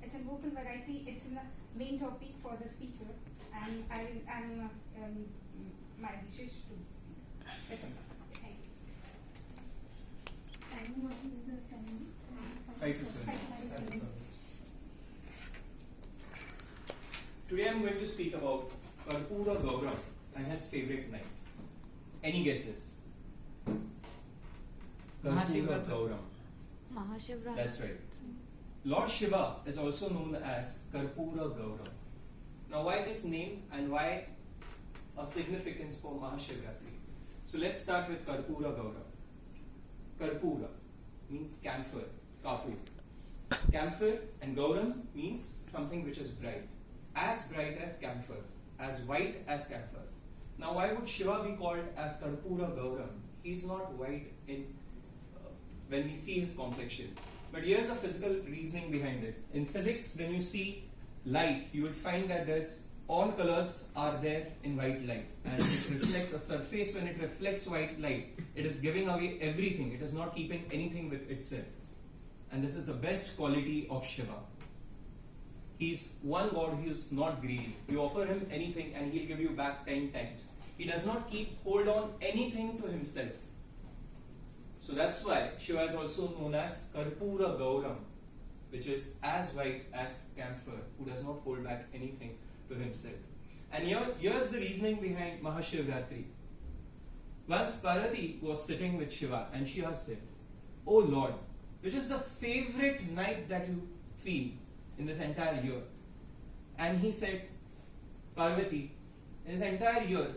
It's a vocal variety. It's in the main topic for the speaker, and I'm my wishes to speak. That's all. Thank you. And what is the time? 5 to 7. 7. Today I'm going to speak about Karpura Gauram and his favorite night. Any guesses? Karpura Mahashivratri. Gauram. Mahashivratri. That's right. Lord Shiva is also known as Karpura Gauram. Now, why this name and why a significance for Mahashivratri? So let's start with Karpura Gauram. Karpura means camphor, kapur. Camphor and Gauram means something which is bright as camphor, as white as camphor. Now, why would Shiva be called as Karpura Gauram? He's not white in when we see his complexion. But here's the physical reasoning behind it. In physics, when you see light, you will find that all colors are there in white light, and it reflects a surface. When it reflects white light, it is giving away everything. It is not keeping anything with itself. And this is the best quality of Shiva. He's one God who is not greedy. You offer him anything and he'll give you back 10 times. He does not hold on anything to himself. So that's why Shiva is also known as Karpura Gauram, which is as white as camphor, who does not hold back anything to himself. And here's the reasoning behind Mahashivratri. Once Parvati was sitting with Shiva and she asked him, "Oh Lord, which is the favorite night that you feel in this entire year?" And he said, "Parvati, in this entire year,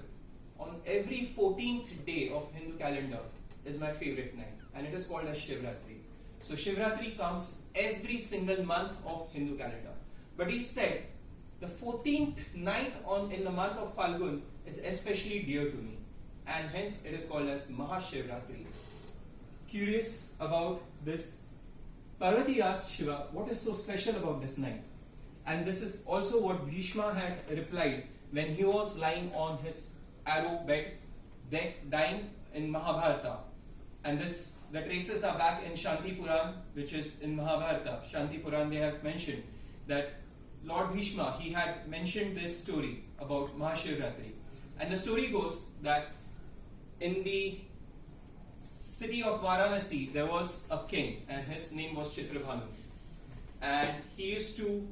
on every 14th day of Hindu calendar is my favorite night, and it is called as Shivratri." So Shivratri comes every single month of Hindu calendar. But he said, the 14th night in the month of Falgun is especially dear to me, and hence it is called as Mahashivratri. Curious about this, Parvati asked Shiva, what is so special about this night? And this is also what Bhishma had replied when he was lying on his arrow bed, dying in Mahabharata. And the traces are back in Shanti Puran, which is in Mahabharata. Shanti Puran, they have mentioned that Lord Bhishma, he had mentioned this story about Mahashivratri. And the story goes that in the city of Varanasi, there was a king, and his name was Chitrabhanu. And he used to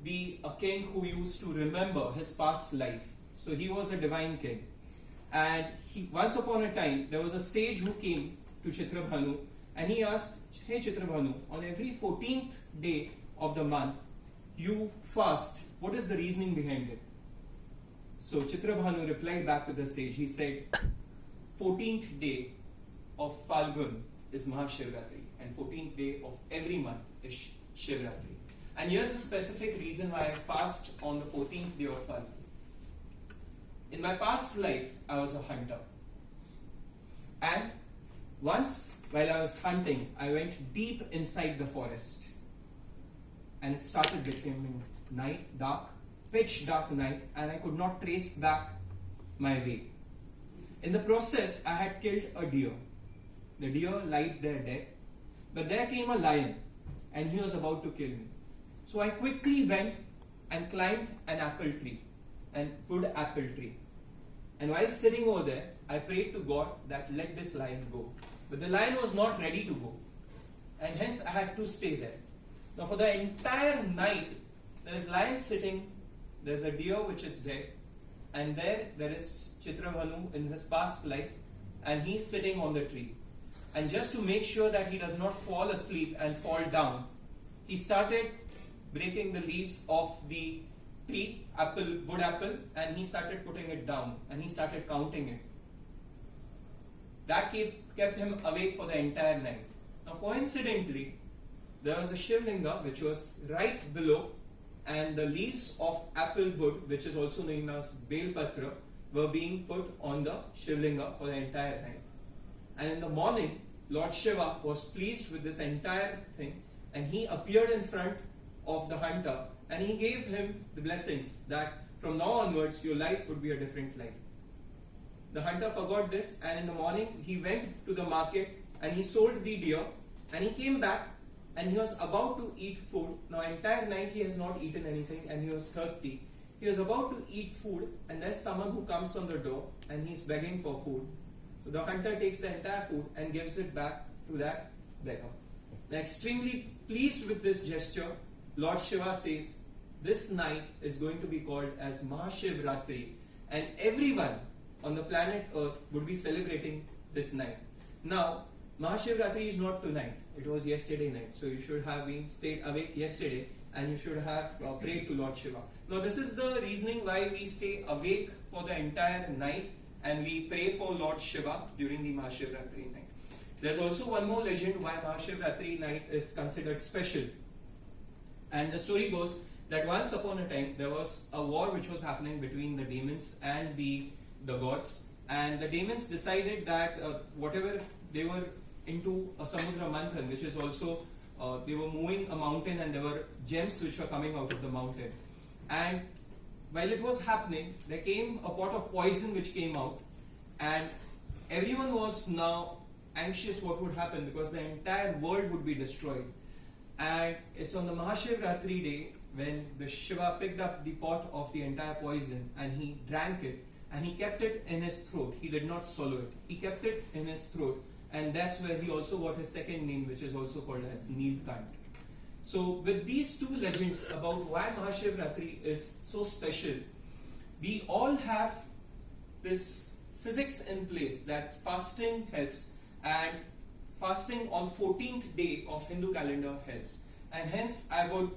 be a king who used to remember his past life. So he was a divine king. And once upon a time, there was a sage who came to Chitrabhanu, and he asked, "Hey Chitrabhanu, on every 14th day of the month, you fast. What is the reasoning behind it?" So Chitrabhanu replied back to the sage. He said, 14th day of Falgun is Mahashivratri, and 14th day of every month is Shivratri. And here's the specific reason why I fast on the 14th day of Falgun. In my past life, I was a hunter. And once, while I was hunting, I went deep inside the forest. And it started becoming night, dark, pitch dark night, and I could not trace back my way. In the process, I had killed a deer. The deer lied there dead. But there came a lion, and he was about to kill me. So I quickly went and climbed an apple tree, an wood apple tree. And while sitting over there, I prayed to God that let this lion go. But the lion was not ready to go, and hence I had to stay there. Now for the entire night, there is lion sitting, there is a deer which is dead, and there is Chitrabhanu in his past life, and he is sitting on the tree. And just to make sure that he does not fall asleep and fall down, he started breaking the leaves of the tree, wood apple, and he started putting it down, and he started counting it. That kept him awake for the entire night. Now coincidentally, there was a Shivlinga which was right below, and the leaves of apple wood, which is also known as Bel Patra, were being put on the Shivlinga for the entire night. And in the morning, Lord Shiva was pleased with this entire thing, and he appeared in front of the hunter, and he gave him the blessings that from now onwards your life would be a different life. The hunter forgot this, and in the morning he went to the market and he sold the deer, and he came back and he was about to eat food. Now, entire night he has not eaten anything, and he was thirsty. He was about to eat food, and there's someone who comes on the door, and he's begging for food. So the hunter takes the entire food and gives it back to that beggar. Now, extremely pleased with this gesture, Lord Shiva says, this night is going to be called as Mahashivratri, and everyone on the planet Earth would be celebrating this night. Now, Mahashivratri is not tonight, it was yesterday night. So you should have been stayed awake yesterday, and you should have prayed to Lord Shiva. Now, this is the reasoning why we stay awake for the entire night and we pray for Lord Shiva during the Mahashivratri night. There's also one more legend why Mahashivratri night is considered special. And the story goes that once upon a time there was a war which was happening between the demons and the gods, and the demons decided that whatever they were into a Samudra Manthan, which is also they were moving a mountain, and there were gems which were coming out of the mountain. And while it was happening, there came a pot of poison which came out, and everyone was now anxious what would happen, because the entire world would be destroyed. And it's on the Mahashivratri day when the Shiva picked up the pot of the entire poison and he drank it, and he kept it in his throat. He did not swallow it. He kept it in his throat, and that's where he also got his second name, which is also called as Nilkant. So with these two legends about why Mahashivratri is so special, we all have this physics in place that fasting helps, and fasting on 14th day of Hindu calendar helps. And hence I would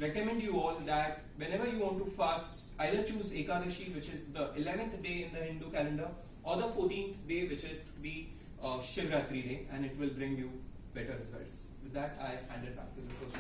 recommend you all that whenever you want to fast, either choose Ekadashi, which is the 11th day in the Hindu calendar, or the 14th day, which is the Shivratri day, and it will bring you better results. With that, I hand it back to the host.